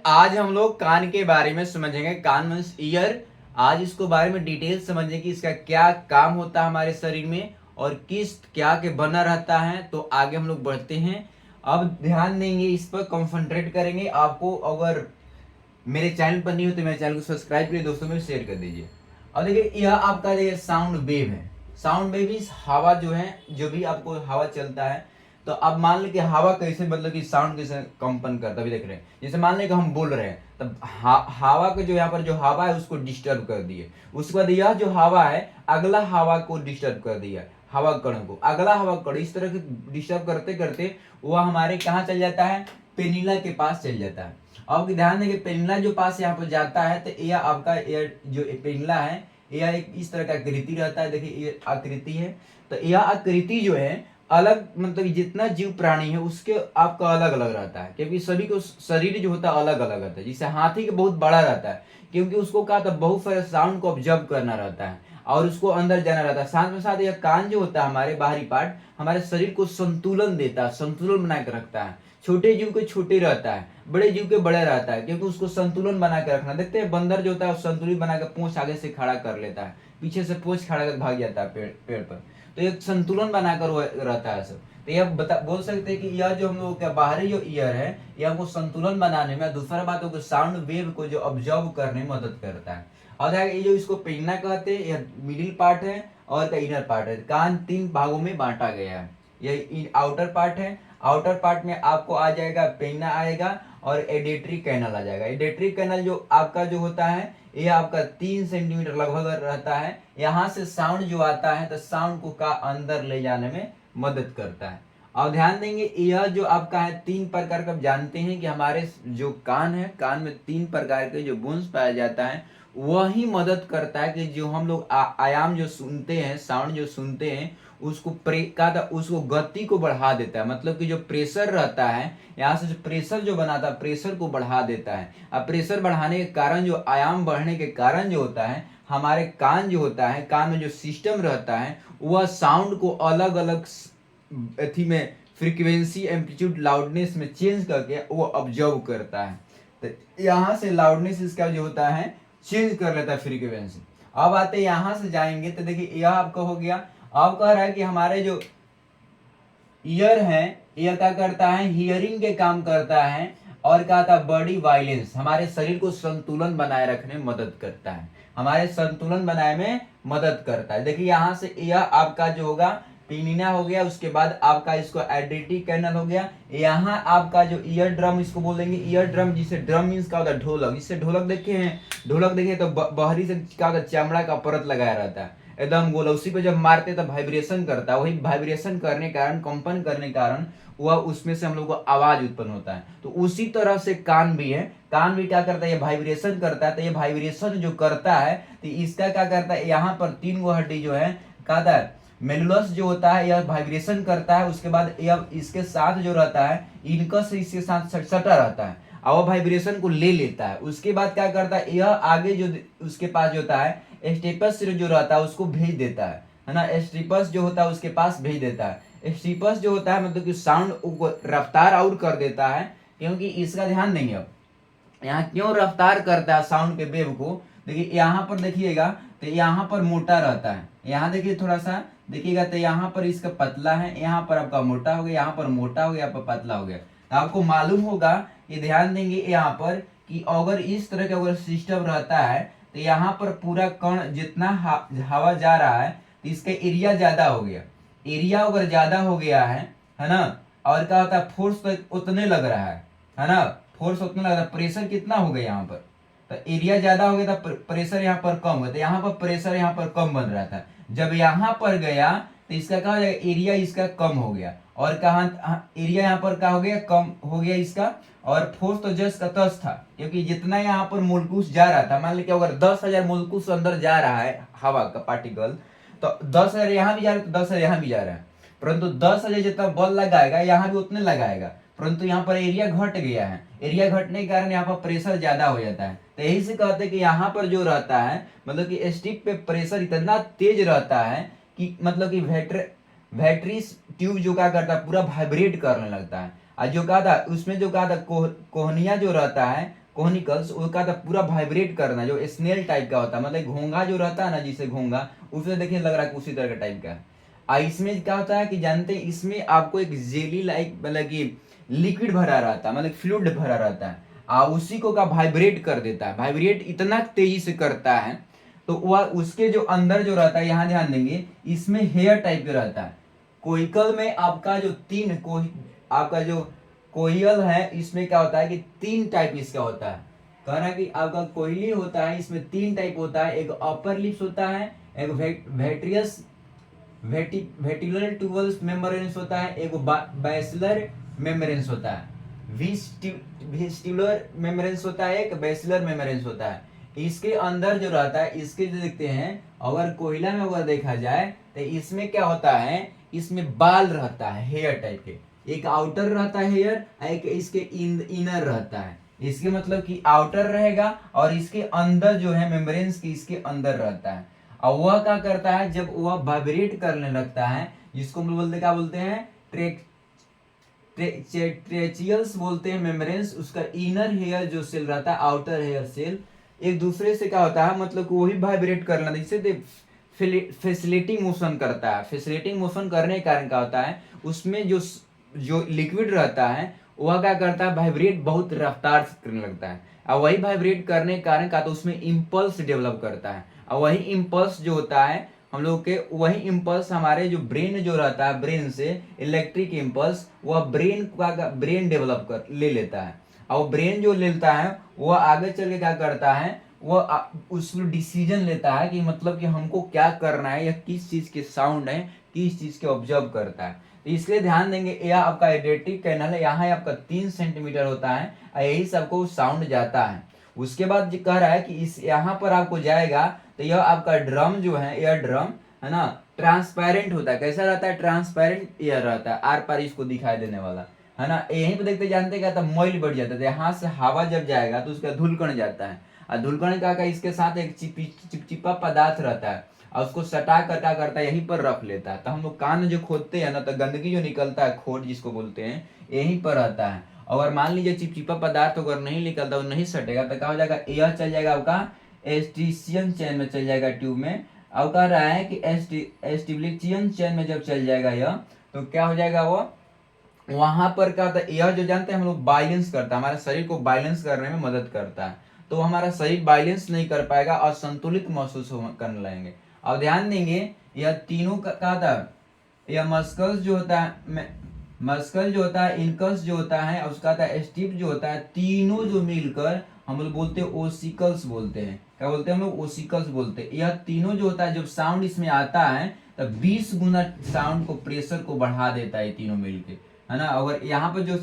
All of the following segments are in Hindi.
आज हम लोग कान के बारे में समझेंगे। कान मीन्स ईयर। आज इसको बारे में डिटेल समझेंगे कि इसका क्या काम होता है हमारे शरीर में और किस क्या के बना रहता है। तो आगे हम लोग बढ़ते हैं। अब ध्यान देंगे, इस पर कंसंट्रेट करेंगे। आपको अगर मेरे चैनल पर नहीं हो तो मेरे चैनल को सब्सक्राइब करिए, दोस्तों में शेयर कर दीजिए। अब देखिए, यह आपका देखिए साउंड वेव है। साउंड वेव इस हवा जो है, जो भी आपको हवा चलता है, तो अब मान लें कि हवा कैसे मतलब कि साउंड कैसे कंपन करता है, अभी देख रहे हैं। जैसे मान लें कि हम बोल रहे हैं, तब हवा के जो यहाँ पर जो हवा है उसको डिस्टर्ब कर दिए। उसके बाद यह जो हवा है अगला हवा को डिस्टर्ब कर दिया, हवा कण को, अगला हवा कण इस तरह से डिस्टर्ब करते करते वह हमारे कहाँ चल जाता है, पेनिला के पास चल जाता है। अब ध्यान देंगे, पेनिला जो पास यहाँ पर जाता है तो यह आपका एयर जो पेनिला है, यह एक इस तरह का आकृति रहता है। देखिए ये आकृति है, तो यह आकृति जो है अलग मतलब जितना जीव प्राणी है उसके आपका अलग अलग रहता है, क्योंकि सभी को शरीर जो होता है अलग अलग रहता है। जैसे हाथी के बहुत बड़ा रहता है, क्योंकि उसको कहा था बहुत सारे साउंड को ऑब्जर्व करना रहता है और उसको अंदर जाना रहता है। साथ में साथ यह कान जो होता है हमारे बाहरी पार्ट, हमारे शरीर को संतुलन देता है, संतुलन बना के रखता है। छोटे जीव के छोटे रहता है, बड़े जीव के बड़े रहता है, क्योंकि उसको संतुलन बना के रखना। देखते हैं बंदर जो होता है संतुलित बना कर पूंछ आगे से खड़ा कर लेता है, पीछे से पूंछ खड़ा कर भाग जाता है पेड़ पर। तो एक संतुलन बनाकर वो रहता है सब। तो यह बोल सकते हैं कि यह जो हम लोग का बाहरी जो ईयर है यह हमको संतुलन बनाने में, दूसरा बात है साउंड वेव को जो ऑब्जर्व करने में मदद करता है। और ये जो इसको पेनिना कहते हैं, यह मिडिल पार्ट है और का इनर पार्ट है। कान 3 भागों में बांटा गया है। यह आउटर पार्ट है। आउटर पार्ट में आपको आ जाएगा पेनिना आएगा और एडेटरी कैनल आ जाएगा। एडेटरी कैनल जो आपका जो होता है यह आपका 3 सेंटीमीटर लगभग रहता है। यहाँ से साउंड जो आता है तो साउंड को का अंदर ले जाने में मदद करता है। और ध्यान देंगे, यह जो आपका है 3 प्रकार का, जानते हैं कि हमारे जो कान है, कान में 3 प्रकार के जो बोन्स पाया जाता है, वही मदद करता है कि जो हम लोग आयाम जो सुनते हैं, साउंड जो सुनते हैं, उसको गति को बढ़ा देता है। मतलब कि जो प्रेशर रहता है यहाँ से, जो प्रेशर जो बनाता है प्रेशर को बढ़ा देता है। अब प्रेशर बढ़ाने के कारण जो आयाम बढ़ने के कारण जो होता है, हमारे कान जो होता है, कान में जो सिस्टम रहता है वह साउंड को अलग अलग अथी में फ्रीक्वेंसी, एम्पलीट्यूड, लाउडनेस में चेंज करके वो ऑब्जर्व करता है। तो यहाँ से लाउडनेस इसका जो होता है चेंज कर लेता है फ्रीक्वेंसी। अब आते यहाँ से जाएंगे तो देखिए यह आपका हो गया। अब कह रहा है कि हमारे जो ईयर है यह क्या करता है, हियरिंग के काम करता है। और क्या था, बॉडी वाइलेंस, हमारे शरीर को संतुलन बनाए रखने में मदद करता है, हमारे संतुलन बनाए में मदद करता है। देखिए यहाँ से यह आपका जो होगा पेनिना हो गया, उसके बाद आपका इसको एडेटरी कैनल हो गया। यहाँ आपका जो ईयर ड्रम इसको बोलेंगे, ईयर ड्रम, जिसे ड्रम मीन्स क्या होता है, ढोलक। इससे ढोलक देखे हैं, ढोलक देखे तो बाहरी से क्या होता है, चमड़ा का परत लगाया रहता है एकदम गोल, उसी पे जब मारते तो वाइब्रेशन करता है। वही वाइब्रेशन करने के कारण, कंपन करने के कारण वह उसमें से हम लोग को आवाज उत्पन्न होता है। तो उसी तरह से कान भी है, कान भी क्या करता है, ये वाइब्रेशन करता है। तो ये वाइब्रेशन जो करता है तो इसका क्या करता है, यहाँ पर 3 गो हड्डी जो है, कहता है मेडुलस जो होता है यह वाइब्रेशन करता है। उसके बाद यह इसके साथ जो रहता है, इनकस इसके साथ सटा रहता है और वह वाइब्रेशन को ले लेता है। उसके बाद क्या करता है, यह आगे जो उसके पास जो होता है स्टेपस जो रहता है उसको भेज देता है ना। स्टेपस जो होता है उसके पास भेज देता है। स्टेपस जो होता है मतलब कि साउंड को रफ्तार आउट कर देता है, क्योंकि इसका ध्यान देंगे। अब यहाँ क्यों रफ्तार करता है साउंड के वेव को, देखिए यहाँ पर देखिएगा तो यहाँ पर मोटा रहता है, यहाँ देखिए थोड़ा सा देखिएगा तो यहाँ पर इसका पतला है, यहाँ पर आपका मोटा हो गया, यहाँ पर मोटा हो गया, यहाँ पर पतला हो गया। तो आपको मालूम होगा, ये ध्यान देंगे यहाँ पर कि अगर इस तरह का अगर सिस्टम रहता है तो यहाँ पर पूरा कण जितना हवा जा रहा है तो इसका एरिया ज्यादा हो गया। एरिया अगर ज्यादा हो गया है ना, और क्या होता है, फोर्स तो उतने लग रहा है ना, फोर्स उतना लग रहा है। प्रेशर कितना हो गया यहाँ पर, तो एरिया ज्यादा हो गया तो प्रेशर यहाँ पर कम हो गया, तो यहाँ पर प्रेशर यहाँ पर कम बन रहा था। जब यहाँ पर गया तो इसका क्या हो जाएगा, एरिया इसका कम हो गया। और कहा एरिया यहाँ पर क्या हो गया, कम हो गया इसका। और फोर्स तो जस्ट का तस था, क्योंकि जितना यहाँ पर मोलकुस जा रहा था, मान लीजिए अगर 10,000 मोलकुस अंदर जा रहा है हवा का पार्टिकल, तो 10,000 यहाँ भी जा रहा है तो 10,000 यहाँ भी जा रहा है। परंतु 10,000 जितना बल लगाएगा यहाँ भी उतने लगाएगा, परंतु यहाँ पर एरिया घट गया है। एरिया घटने के कारण यहाँ पर प्रेशर ज्यादा हो जाता है। तो यही से कहते हैं कि यहाँ पर जो रहता है मतलब कि स्टिक पे प्रेशर इतना तेज रहता है कि मतलब कि वेट्रिस ट्यूब जो क्या करता है, पूरा वाइब्रेट करने लगता है। और जो कहा था उसमें जो कहा था कोहनिया जो रहता है, कोनिकल्स, उसका था पूरा वाइब्रेट करना, जो स्नेल टाइप का होता है, मतलब घोंघा जो रहता है ना, जिसे घोंघा, उसे देखिए लग रहा है उसी तरह का टाइप का है। इसमें क्या होता है कि जानते हैं, इसमें आपको एक जेली लाइक मतलब कि लिक्विड भरा रहता है, मतलब फ्लूइड भरा रहता है, उसी को का वाइब्रेट कर देता है, वाइब्रेट इतना तेजी से करता है, तो वह उसके जो अंदर जो रहता है, यहाँ ध्यान देंगे, इसमें हेयर टाइप का रहता है। कोइकल में आपका जो आपका जो कोयल है, इसमें क्या होता है कि 3 टाइप इसका होता है। कह रहा है कि आपका कोयली होता है, इसमें 3 टाइप होता है, एक अपर लिप्स होता है, एक वेट्रियस वेटिकुलर ट्यूबल्स मेम्ब्रेन्स होता है, एक बैसिलर मेम्ब्रेन्स होता है, वेस्टिबुलर मेम्ब्रेन्स होता है, एक बैसिलर मेम्ब्रेन्स होता है। इसके अंदर जो रहता है, इसके जो देखते हैं, अगर कोयला में अगर देखा जाए तो इसमें क्या होता है, इसमें बाल रहता है हेयर टाइप के, एक आउटर रहता है हेयर, एक इसके इनर रहता है। इसके मतलब कि आउटर रहेगा और इसके अंदर जो है मेम्ब्रेन्स की इसके अंदर रहता है। और वह क्या करता है, जब वह वाइब्रेट करने लगता है, जिसको हम बोलते क्या बोलते हैं, ट्रेचियल्स बोलते हैं मेम्ब्रेन्स, उसका इनर हेयर जो सेल रहता है, आउटर हेयर सेल, एक दूसरे से क्या होता है, मतलब कि वही वाइब्रेट करना, जिससे फैसिलिटिंग मोशन करता है। फैसिलिटिंग मोशन करने के कारण क्या होता है, उसमें जो जो लिक्विड रहता है वह क्या करता है, वाइब्रेट बहुत रफ्तार से करने लगता है, और वही वाइब्रेट करने के कारण का तो उसमें इम्पल्स डेवलप करता है, और वही इम्पल्स जो होता है हम लोग के, वही इम्पल्स हमारे जो ब्रेन जो रहता है, ब्रेन से इलेक्ट्रिक इम्पल्स, वह ब्रेन डेवलप कर ले लेता है, और ब्रेन जो लेता है वह आगे चल के क्या करता है, वह उसमें डिसीजन लेता है कि मतलब कि हमको क्या करना है, या किस चीज के साउंड है, किस चीज के ऑब्जर्व करता है। तो इसलिए ध्यान देंगे, यह आपका एडेटिक कैनल है, यहाँ आपका 3 सेंटीमीटर होता है, और यही सबको साउंड जाता है। उसके बाद कह रहा है कि इस यहाँ पर आपको जाएगा, तो यह आपका ड्रम जो है, एयर ड्रम है ना, ट्रांसपेरेंट होता है। कैसा रहता है, ट्रांसपेरेंट एयर रहता है, आर पार इसको दिखाई देने वाला, है ना। यहीं पे देखते जानते क्या था, मोइल बढ़ जाता है, यहाँ से हवा जब जाएगा तो उसका धूलकण जाता है, और धूलकण का इसके साथ एक चिपचिपा पदार्थ रहता है, और उसको सटा कटा करता है, यहीं पर रख लेता है। तो हम लोग कान जो खोदते हैं ना, तो गंदगी जो निकलता है, खोट जिसको बोलते हैं, यहीं पर रहता है। अगर मान लीजिए चिपचिपा पदार्थ अगर नहीं निकलता, वो नहीं सटेगा, तो क्या हो जाएगा, एयर चल जाएगा आपका एस्ट्रीशियन चैन में, चल जाएगा ट्यूब में। अब कह रहा है कि एस्टिब्लिचियन चैन में जब चल जाएगा यह, तो क्या हो जाएगा, वो वहां पर क्या होता है, एयर जो जानते हैं हम लोग बैलेंस करता है, हमारे शरीर को बैलेंस करने में मदद करता है। तो हमारा शरीर बैलेंस नहीं कर पाएगा और संतुलित महसूस करने लगेंगे। अब ध्यान देंगे, यह तीनों का था, यह मस्कल्स जो होता है, मस्कल जो होता है, इनकस जो होता है, और उसका था स्टिप जो होता है, तीनों जो मिलकर हम लोग बोलते हैं ओसिकल्स बोलते हैं। क्या बोलते हैं हम लोग, ओसिकल्स बोलते हैं। यह तीनों जो होता है, जब साउंड इसमें आता है, तब 20 गुना साउंड को, प्रेशर को बढ़ा देता है तीनों मिलके, है ना। अगर यहाँ पर जो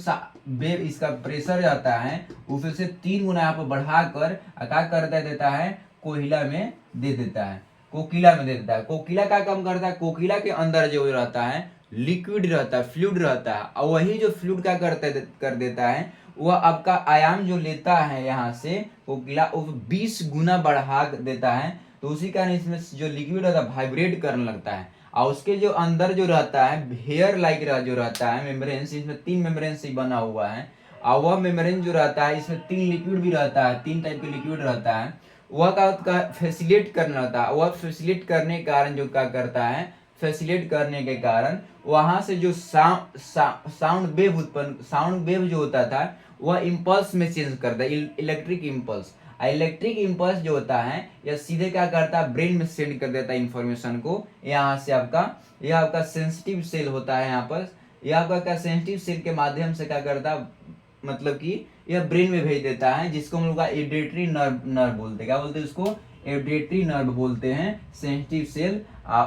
वेव इसका प्रेशर जाता है, उससे 3 गुना यहाँ पर बढ़ाकर क्या कर देता है, कोयला में दे देता है, कोकिला में दे देता है। कोकिला का काम करता है, कोकिला के अंदर जो रहता है लिक्विड रहता है, फ्लूइड रहता है, और वही जो फ्लूइड का कर देता है, वह आपका आयाम जो लेता है यहाँ से कोकिला, वो 20 गुना बढ़ा देता है। तो उसी कारण इसमें जो लिक्विड रहता है वाइब्रेट करने लगता है, और उसके जो अंदर जो रहता है हेयर लाइक जो रहता है मेम्ब्रेन, इसमें 3 मेम्ब्रेन से बना हुआ है, और वह मेम्ब्रेन जो रहता है, इसमें 3 लिक्विड भी रहता है, 3 टाइप के लिक्विड रहता है। वह का फैसिलिटेट करना रहता है, वह फैसिलिटेट करने के कारण जो क्या करता है, फैसिलिटेट करने के कारण वहां से जो साउंड वेव उत्पन्न, साउंड वेव जो होता था, वह इम्पल्स में चेंज करता है, इलेक्ट्रिक इम्पल्स। इलेक्ट्रिक इम्पल्स जो होता है, यह सीधे क्या करता है, ब्रेन में सेंड कर देता है इंफॉर्मेशन को। यहाँ से आपका, यह आपका सेंसिटिव सेल होता है, यहाँ पर यह आपका क्या, सेंसिटिव सेल के माध्यम से क्या करता है, मतलब कि यह ब्रेन में भेज देता है, जिसको हम लोग का एडिटरी नर्व बोलते हैं। क्या बोलते हैं उसको, एडिटरी नर्व बोलते हैं, सेंसिटिव सेल,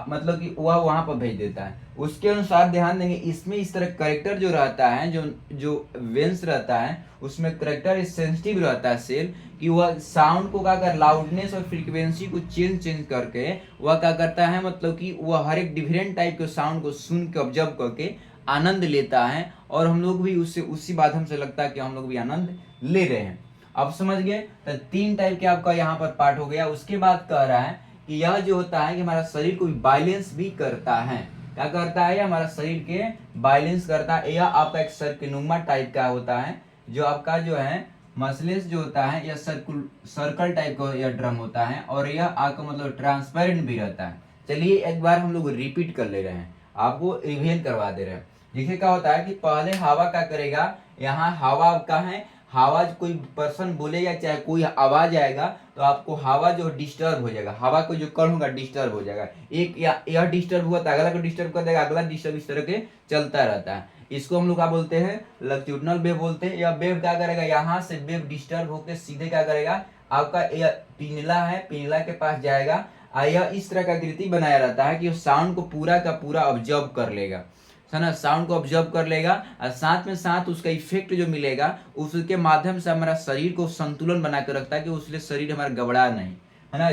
मतलब कि वह वहां पर भेज देता है। उसके अनुसार ध्यान देंगे, इसमें इस तरह करेक्टर जो रहता है, जो जो वेंस रहता है, उसमें करेक्टर सेंसिटिव रहता है सेल, कि वह साउंड को क्या कर, लाउडनेस और फ्रीक्वेंसी को चेंज करके वह क्या करता है, मतलब कि वह हर एक डिफरेंट टाइप के साउंड को सुन के ऑब्जर्व करके आनंद लेता है, और हम लोग भी उससे उसी माध्यम से लगता है कि हम लोग भी आनंद ले रहे हैं। अब समझ गए, तो 3 टाइप के आपका यहाँ पर पार्ट हो गया। उसके बाद कह रहा है कि यह जो होता है कि हमारा शरीर को बैलेंस भी करता है। क्या करता है, हमारा शरीर के बैलेंस करता है। यह आपका एक सर्किनुमा टाइप का होता है, जो आपका जो है मसलिस जो होता है यह सर्कल टाइप का यह ड्रम होता है और यह आपका मतलब ट्रांसपेरेंट भी रहता है। चलिए एक बार हम लोग रिपीट कर ले रहे हैं, आपको रिवीजन करवा दे रहे हैं। देखिए क्या होता है कि पहले हवा क्या करेगा, यहाँ हवा का है, हवा कोई पर्सन बोलेगा चाहे कोई आवाज आएगा तो आपको हवा जो डिस्टर्ब हो जाएगा, हवा को जो कण होगा डिस्टर्ब हो जाएगा। एक या यह डिस्टर्ब हुआ तो अगला को डिस्टर्ब कर देगा, अगला डिस्टर्ब, इस तरह के चलता रहता है। इसको हम लोग क्या बोलते हैं, लॉन्गिट्यूडिनल वेव बोलते हैं। यह वेव क्या करेगा, यहाँ से वेव डिस्टर्ब होकर सीधे क्या करेगा, आपका यह पिनला है, पिनला के पास जाएगा और यह इस तरह का आकृति बनाया रहता है कि साउंड को पूरा का पूरा ऑब्जर्व कर लेगा, है ना, साउंड को ऑब्जर्व कर लेगा और साथ में साथ उसका इफेक्ट जो मिलेगा उसके माध्यम से हमारा शरीर को संतुलन बना कर रखता है कि उससे शरीर हमारा गबड़ा नहीं, है ना।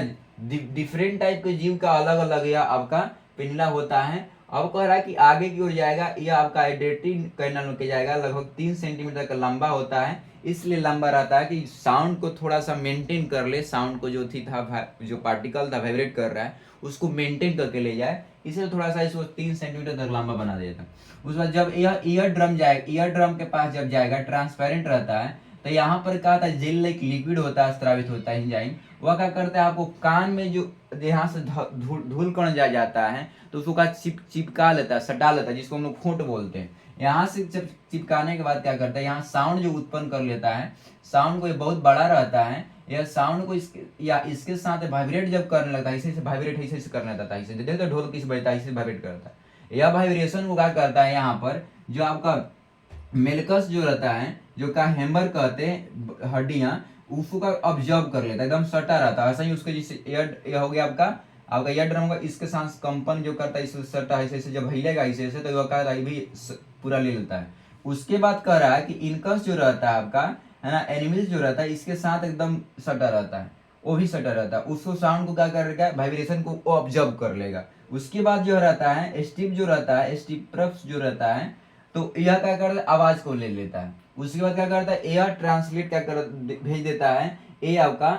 डिफरेंट टाइप के जीव का अलग अलग यह आपका पिंडला होता है। अब कह रहा है कि आगे की ओर जाएगा, यह आपका हाइड्रेटिव कैनाल में जाएगा, लगभग 3 सेंटीमीटर का लंबा होता है, इसलिए लंबा रहता है कि साउंड को थोड़ा सा मेंटेन कर ले, साउंड को जो थी था जो पार्टिकल था वाइब्रेट कर रहा है उसको मेंटेन करके ले जाए, इसलिए थोड़ा सा इसको 3 सेंटीमीटर तक लंबा बना देता है। उसके बाद जब यह ईयर ड्रम जाएगा, ईयर ड्रम के पास जब जाएगा, ट्रांसपेरेंट रहता है, तो यहाँ पर क्या होता है, जेल लाइक लिक्विड होता है, स्रावित होता है एंजाइम, वह क्या करता है आपको कान में जो यहाँ से धूल कण जा जाता है तो उसको का चिपका लेता है, सटा लेता है, जिसको हम लोग फोट बोलते हैं। यहाँ से जब चिपकाने के बाद क्या करता है, यहाँ साउंड जो उत्पन्न कर लेता है, साउंड को ये बहुत बड़ा रहता है, यह साउंड को इसके साथ वाइब्रेट जब करने लगता है, इसे वाइब्रेट ऐसे करने लगता है, इसे देखते ढोल किस बजता है, इसे वाइब्रेट करता है। यह वाइब्रेशन को क्या करता है, यहाँ पर जो आपका मेलकस जो रहता है, जो का हेम्बर कहते हैं हड्डियां, उसको का ऑब्जर्व कर लेता है, एकदम सटा रहता है। ऐसा ही उसके जैसे यह हो गया आपका एयर ड्रम होगा, इसके साथ कंपन जो करता है इससे सटा ऐसे ऐसे जब हिलेगा ऐसे ऐसे, तो वह का भी पूरा ले लेता है। उसके बाद कह रहा है कि इनकस जो रहता है आपका, है ना, एनिमल्स जो रहता है इसके साथ एकदम सटा रहता है, वो भी सटा रहता है, उसको साउंड को क्या करेगा, वाइब्रेशन को ऑब्जर्व कर लेगा। उसके बाद जो रहता है स्टिप जो रहता है, स्टिप्रस जो रहता है, तो यह क्या करता है, आवाज को ले लेता है। उसके बाद क्या करता है, एयर ट्रांसलेट क्या कर भेज देता है, ये आपका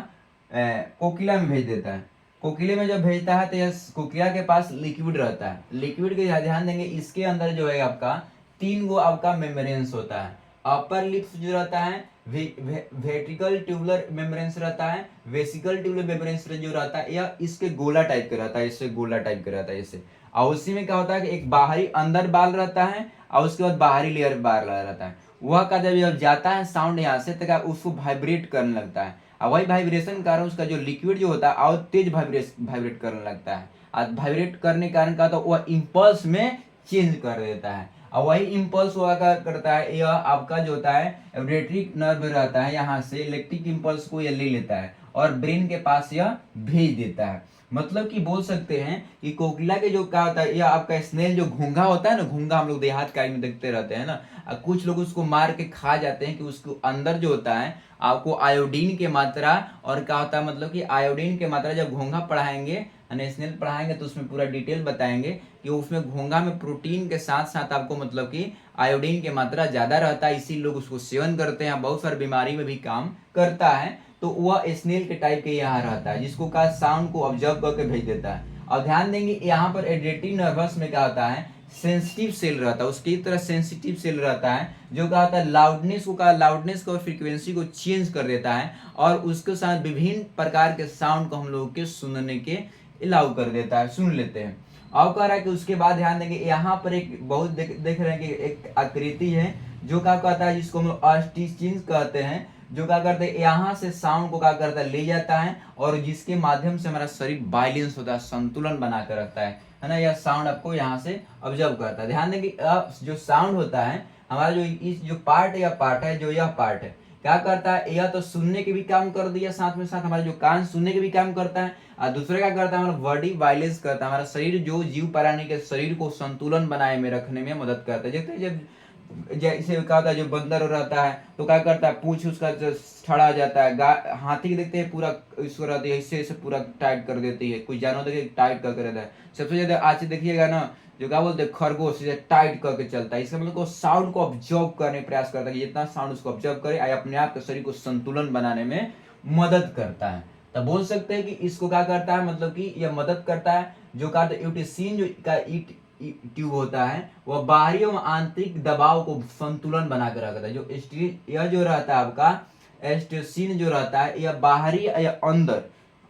कोकिला में भेज देता है। कोकिले में जब भेजता है तो यह कोकिला के पास लिक्विड रहता है, लिक्विड के ध्यान देंगे इसके अंदर जो है आपका 3 गो आपका मेम्ब्रेन्स होता है। अपर लिप्स जो रहता है, वेट्रिकल ट्यूबुलर मेम्ब्रेन्स रहता है, वेसिकल ट्यूबुलर मेम्ब्रेन्स जो रहता है यह इसके गोला टाइप का रहता है, इससे गोला टाइप का रहता है इससे। और उसी में क्या होता है कि एक बाहरी अंदर बाल रहता है और उसके बाद बाहरी लेयर बाल रहता है। वह का जब जाता है साउंड यहाँ से तो उसको वाइब्रेट करने लगता है, और वही वाइब्रेशन के कारण उसका जो लिक्विड जो होता है और तेज वाइब्रेट करने लगता है, और वाइब्रेट करने के कारण का तो वह इम्पल्स में चेंज कर देता है। और वही इम्पल्स हुआ करता है, यह आपका जो होता है इलेक्ट्रिक नर्व रहता है, यहाँ से इलेक्ट्रिक इम्पल्स को यह ले लेता है और ब्रेन के पास यह भेज देता है। मतलब कि बोल सकते हैं कि कोकिला के जो क्या होता है, यह आपका स्नेल जो घोंघा होता है ना, घोंघा हम लोग देहात काल में देखते रहते हैं ना, कुछ लोग उसको मार के खा जाते हैं कि उसको अंदर जो होता है आपको आयोडीन की मात्रा, और क्या होता है मतलब कि आयोडीन की मात्रा जब घोंघा पढ़ाएंगे, स्नेल पढ़ाएंगे तो उसमें पूरा डिटेल बताएंगे कि उसमें घोंघा में प्रोटीन के साथ साथ आपको मतलब कि आयोडीन की मात्रा ज्यादा रहता है, इसी लोग उसको सेवन करते हैं, बहुत सारी बीमारी में भी काम करता है। तो वह स्नेल के टाइप के यहाँ रहता है, जिसको का साउंड को ऑब्जर्व करके भेज देता है। और ध्यान देंगे यहाँ पर एड्रेटिव नर्वस में क्या होता है, सेंसिटिव सेल रहता है, उसकी तरह सेंसिटिव सेल रहता है, जो क्या होता है लाउडनेस को फ्रीक्वेंसी को चेंज कर देता है और उसके साथ विभिन्न प्रकार के साउंड को हम लोग के सुनने के अलाउ कर देता है, सुन लेते हैं। अब कह रहा है कि उसके बाद ध्यान देंगे यहाँ पर एक बहुत देख रहे हैं कि एक आकृति है जो क्या कहता है, जिसको हम लोग ऑस्टिचिंग कहते हैं, जो क्या करते हैं यहाँ से साउंड को क्या करता है ले जाता है और जिसके माध्यम से हमारा शरीर बैलेंस होता है, संतुलन बना कर रखता है ना। यह साउंड आपको यहाँ से ऑब्जर्व करता है। ध्यान देंगे जो साउंड होता है हमारा जो इस जो पार्ट है, जो यह पार्ट है क्या करता है, यह तो सुनने के भी काम कर दिया, साथ में साथ हमारा जो कान सुनने के भी काम करता है, और दूसरा क्या करता है हमारा बॉडी बैलेंस करता है, हमारा शरीर जो जीव प्राणी के शरीर को संतुलन बनाए में रखने में मदद करता है। जैसे जब जैसे क्या होता है जो बंदर रहता है तो क्या करता है, पूंछ उसका खड़ा हो जाता है, हाथी के देखते हैं पूरा इसको रहती है इससे पूरा टाइट कर देती है, कुछ जानवर देखिए टाइट करके रहता है। सबसे ज्यादा आज देखिएगा ना जो क्या बोलते हैं खरगोश से टाइट करके चलता है, इसका मतलब को साउंड को ऑब्जर्व करने प्रयास करता है कि जितना साउंड उसको ऑब्जर्व करे अपने आप के शरीर को संतुलन बनाने में मदद करता है। तो बोल सकते हैं कि इसको क्या करता है, मतलब कि यह मदद करता है। जो का यूटिसिन जो का ट्यूब होता है वह बाहरी एवं आंतरिक दबाव को संतुलन बना कर रखता है। जो यह जो रहता है आपका एस्टोसिन जो रहता है या बाहरी या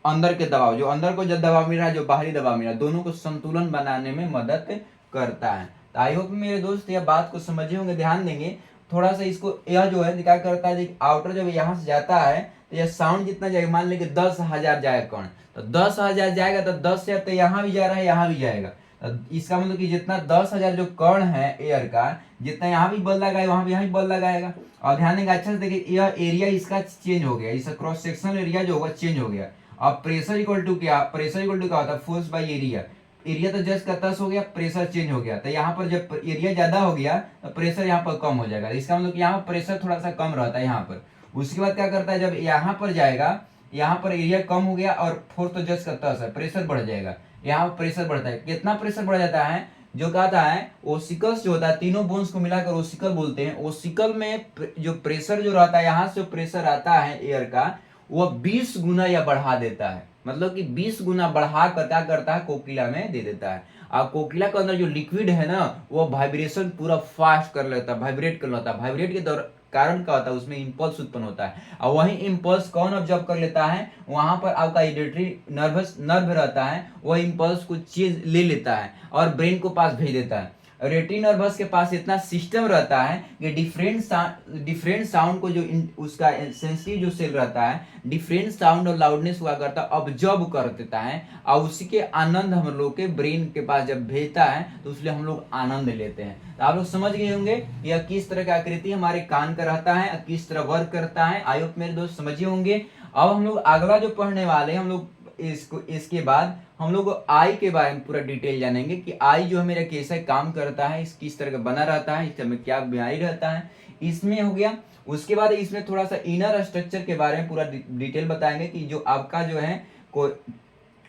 अंदर के दबाव, जो अंदर को जो दबाव मिल रहा है, जो बाहरी दबाव मिल रहा है, दोनों को संतुलन बनाने में मदद करता है। तो आई होप मेरे दोस्त यह बात को समझे होंगे, ध्यान देंगे थोड़ा सा इसको। यह जो है क्या करता है, आउटर जब यहाँ से जाता है तो यह साउंड जितना जाएगा, मान लेंगे 10,000 जाएगा कण, तो 10,000 जाएगा तो 10,000 तो यहाँ भी जा रहा है, यहाँ भी जाएगा। तो इसका मतलब कि जितना 10,000 जो कण है एयर का, जितना यहाँ भी बल लगाएगा वहां भी यहाँ भी बल लगाएगा। और ध्यान देंगे अच्छा से देखिए, यह एरिया इसका चेंज हो गया, इसका क्रॉस सेक्शनल एरिया जो होगा चेंज हो गया। अब प्रेशर इक्वल टू क्या, प्रेशर इक्वल टू क्या होता है, फोर्स बाई एरिया। एरिया तो जस्ट का 10 हो गया, प्रेशर चेंज हो गया, तो यहाँ पर जब एरिया ज्यादा हो गया तो प्रेशर यहाँ पर कम हो जाएगा। इसका मतलब कि यहाँ पर प्रेशर थोड़ा सा कम रहता है यहाँ पर। उसके बाद क्या करता है, जब यहाँ पर जाएगा, यहाँ पर एरिया कम हो गया और फोर्स तो जस्ट का 10 है, प्रेशर बढ़ जाएगा। यहाँ पर प्रेशर बढ़ता है, कितना प्रेशर बढ़ जाता है, जो कहता है ओसिकल्स जो होता है, तीनों बोन्स को मिलाकर ओसिकल बोलते हैं। ओसिकल में जो प्रेशर जो रहता है, यहाँ से जो प्रेशर आता है एयर का, वह 20 गुना या बढ़ा देता है। मतलब कि 20 गुना बढ़ा कर क्या करता है, कोकिला में दे देता है। अब कोकिला के अंदर जो लिक्विड है ना, वो वाइब्रेशन पूरा फास्ट कर लेता है, वाइब्रेट कर लेता है। वाइब्रेट के कारण क्या होता है, उसमें इंपल्स उत्पन्न होता है। और वही इंपल्स कौन ऑब्जर्व कर लेता है, वहां पर आपका इलेक्ट्री नर्व रहता है, वह इंपल्स को चीज ले लेता है और ब्रेन को पास भेज देता है। रेटिन नर्वस के पास इतना सिस्टम रहता है कि डिफरेंट साउंड को जो उसका सेंसिटिव जो सेल रहता है, डिफरेंट साउंड और लाउडनेस हुआ करता है, ऑब्जर्व कर देता है और उसी के आनंद हम लोग के ब्रेन के पास जब भेजता है तो उसलिए हम लोग आनंद लेते हैं। तो आप लोग समझ गए होंगे यह किस तरह का आकृति हमारे कान का रहता है, किस तरह वर्क करता है। आई होप मेरे दोस्त समझे होंगे। अब हम लोग अगला जो पढ़ने वाले हैं, हम लोग इसके बाद हम लोग आई के बारे में पूरा डिटेल जानेंगे कि आई जो है मेरा कैसे काम करता है, इस किस तरह का बना रहता है, इसमें क्या बीमारी रहता है, इसमें हो गया। उसके बाद इसमें थोड़ा सा इनर स्ट्रक्चर के बारे में पूरा डिटेल बताएंगे कि जो आपका जो है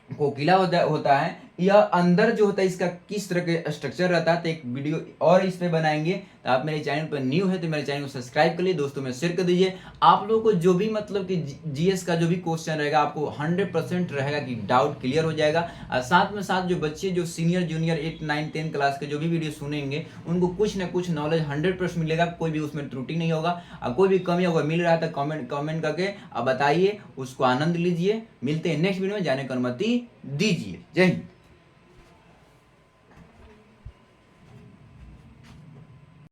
कोकिला होता है, यह अंदर जो होता है इसका किस तरह के स्ट्रक्चर रहता है। तो एक वीडियो और इस पे बनाएंगे। तो आप मेरे चैनल पर न्यू है तो मेरे चैनल को सब्सक्राइब कर लीजिए, दोस्तों में शेयर कर दीजिए। आप लोगों को जो भी मतलब कि जीएस का जो भी क्वेश्चन रहेगा, आपको 100% रहेगा कि डाउट क्लियर हो जाएगा। और साथ में साथ जो बच्चे जो सीनियर जूनियर 8, 9, 10 क्लास के जो भी वीडियो सुनेंगे, उनको कुछ ना कुछ नॉलेज 100% मिलेगा, कोई भी उसमें त्रुटि नहीं होगा। और कोई भी कमी होगा मिल रहा है तो कमेंट करके आप बताइए, उसको आनंद लीजिए। मिलते हैं नेक्स्ट वीडियो में, जाने की अनुमति दीजिए। जय हिंद।